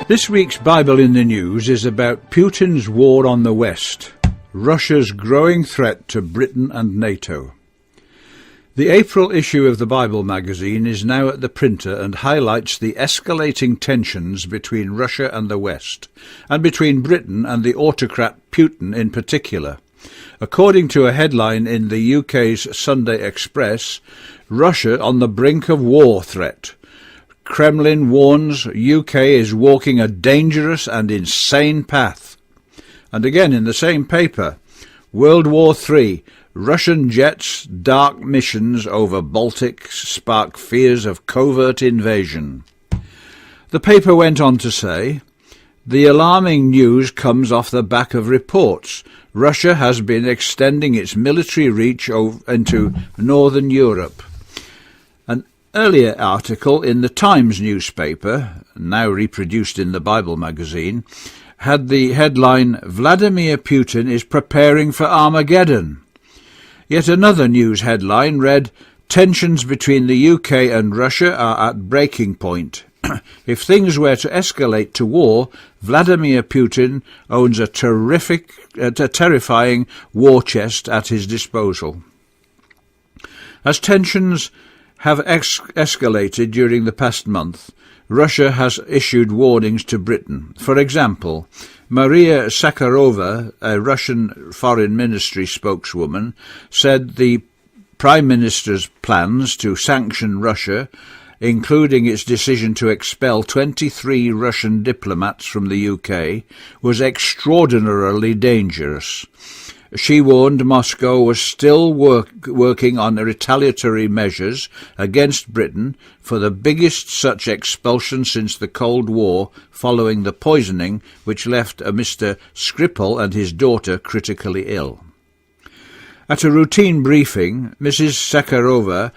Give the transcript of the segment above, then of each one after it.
This week's Bible in the News is about Putin's war on the West, Russia's growing threat to Britain and NATO. The April issue of the Bible magazine is now at the printer and highlights the escalating tensions between Russia and the West, and between Britain and the autocrat Putin in particular. According to a headline in the UK's Sunday Express, Russia on the brink of war threat. Kremlin warns UK is walking a dangerous and insane path. And again in the same paper, World War III, Russian jets' dark missions over Baltic spark fears of covert invasion. The paper went on to say, the alarming news comes off the back of reports. Russia has been extending its military reach into northern Europe. An earlier article in the Times newspaper, now reproduced in the Bible magazine, had the headline, Vladimir Putin is preparing for Armageddon. Yet another news headline read, tensions between the UK and Russia are at breaking point. If things were to escalate to war, Vladimir Putin owns a terrifying war chest at his disposal. As tensions have escalated during the past month, Russia has issued warnings to Britain. For example, Maria Zakharova, a Russian Foreign Ministry spokeswoman, said the Prime Minister's plans to sanction Russia, including its decision to expel 23 Russian diplomats from the UK, was extraordinarily dangerous. She warned Moscow was still working on retaliatory measures against Britain for the biggest such expulsion since the Cold War, following the poisoning which left a Mr. Skripal and his daughter critically ill. At a routine briefing, Mrs. Zakharova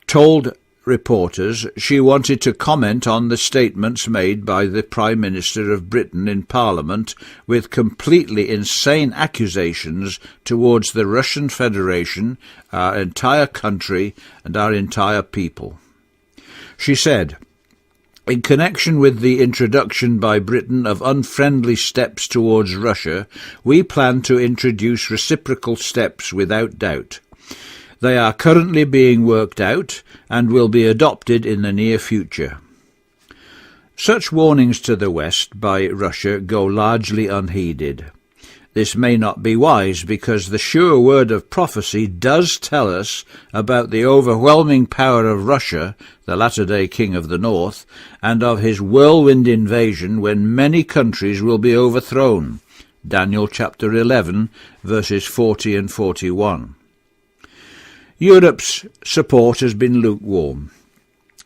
told reporters she wanted to comment on the statements made by the Prime Minister of Britain in Parliament with completely insane accusations towards the Russian Federation, our entire country and our entire people. She said, in connection with the introduction by Britain of unfriendly steps towards Russia, we plan to introduce reciprocal steps without doubt. They are currently being worked out and will be adopted in the near future. Such warnings to the West by Russia go largely unheeded. This may not be wise because the sure word of prophecy does tell us about the overwhelming power of Russia, the latter-day king of the north, and of his whirlwind invasion when many countries will be overthrown. Daniel chapter 11, verses 40 and 41. Europe's support has been lukewarm.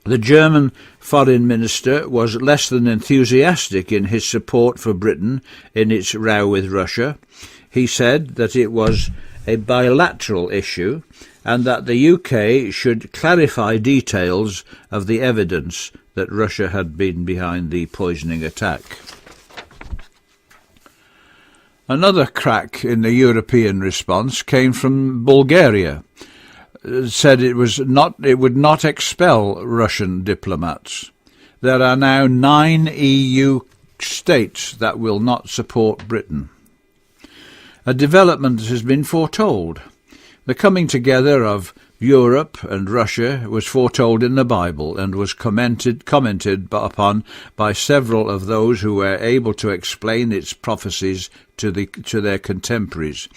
The German foreign minister was less than enthusiastic in his support for Britain in its row with Russia. He said that it was a bilateral issue and that the UK should clarify details of the evidence that Russia had been behind the poisoning attack. Another crack in the European response came from Bulgaria. Said it would not expel Russian diplomats. There are now 9 EU states that will not support Britain. A development has been foretold. The coming together of Europe and Russia was foretold in the Bible and was commented upon by several of those who were able to explain its prophecies to their contemporaries.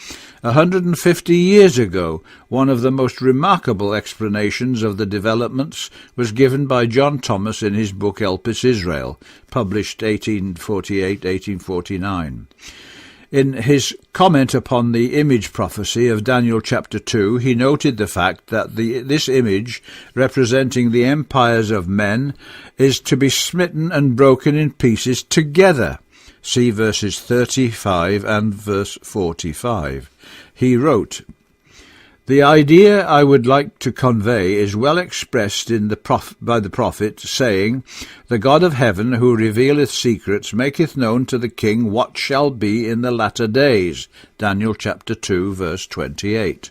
150 years ago, one of the most remarkable explanations of the developments was given by John Thomas in his book Elpis Israel, published 1848-1849. In his comment upon the image prophecy of Daniel chapter 2, he noted the fact that this image, representing the empires of men, is to be smitten and broken in pieces together. See verses 35 and verse 45. He wrote, The idea I would like to convey is well expressed by the prophet, saying, "The God of heaven, who revealeth secrets, maketh known to the king what shall be in the latter days." Daniel chapter 2, verse 28.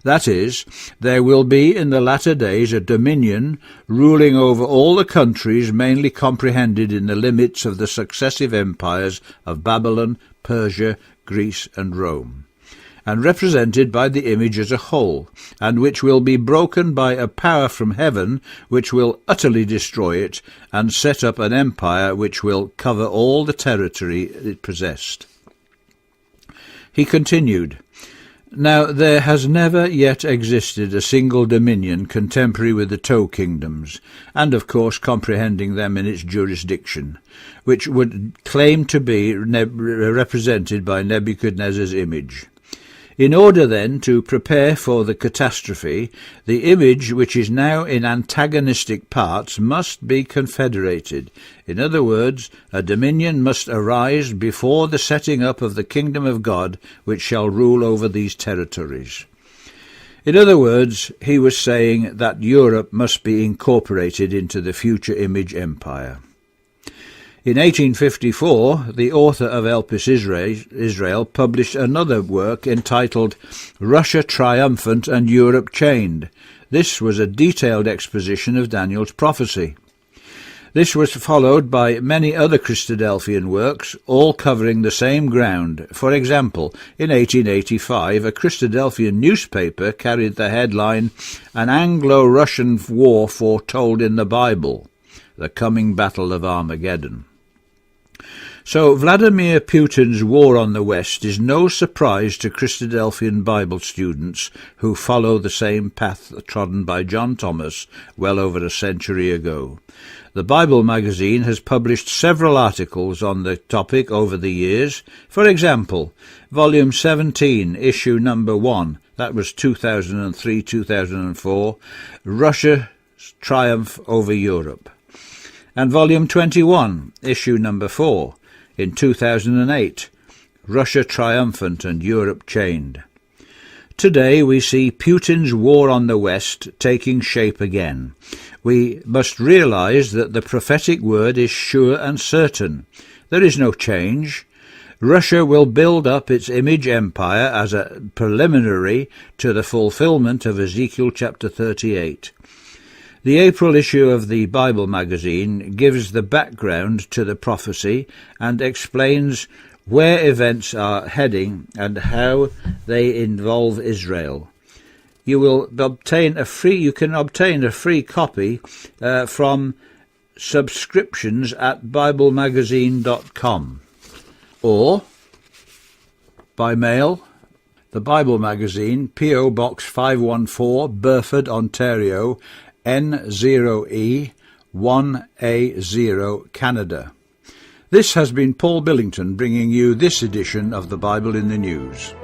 That is, there will be in the latter days a dominion ruling over all the countries mainly comprehended in the limits of the successive empires of Babylon, Persia, Greece, and Rome, and represented by the image as a whole, and which will be broken by a power from heaven which will utterly destroy it and set up an empire which will cover all the territory it possessed. He continued, "Now there has never yet existed a single dominion contemporary with the Toe Kingdoms, and of course comprehending them in its jurisdiction, which would claim to be represented by Nebuchadnezzar's image. In order, then, to prepare for the catastrophe, the image, which is now in antagonistic parts, must be confederated. In other words, a dominion must arise before the setting up of the kingdom of God, which shall rule over these territories." In other words, he was saying that Europe must be incorporated into the future image empire. In 1854, the author of Elpis Israel published another work entitled Russia Triumphant and Europe Chained. This was a detailed exposition of Daniel's prophecy. This was followed by many other Christadelphian works, all covering the same ground. For example, in 1885, a Christadelphian newspaper carried the headline, "An Anglo-Russian War Foretold in the Bible, the Coming Battle of Armageddon." So Vladimir Putin's war on the West is no surprise to Christadelphian Bible students who follow the same path trodden by John Thomas well over a century ago. The Bible magazine has published several articles on the topic over the years. For example, Volume 17, Issue Number 1, that was 2003-2004, Russia's Triumph over Europe. And Volume 21, Issue Number 4, in 2008, Russia Triumphant and Europe Chained. Today we see Putin's war on the West taking shape again. We must realize that the prophetic word is sure and certain. There is no change. Russia will build up its image empire as a preliminary to the fulfillment of Ezekiel chapter 38. The April issue of the Bible magazine gives the background to the prophecy and explains where events are heading and how they involve Israel. You can obtain a free copy from subscriptions at biblemagazine.com or by mail. The Bible magazine, P.O. Box 514, Burford, Ontario, N0E 1A0, Canada. This has been Paul Billington bringing you this edition of the Bible in the News.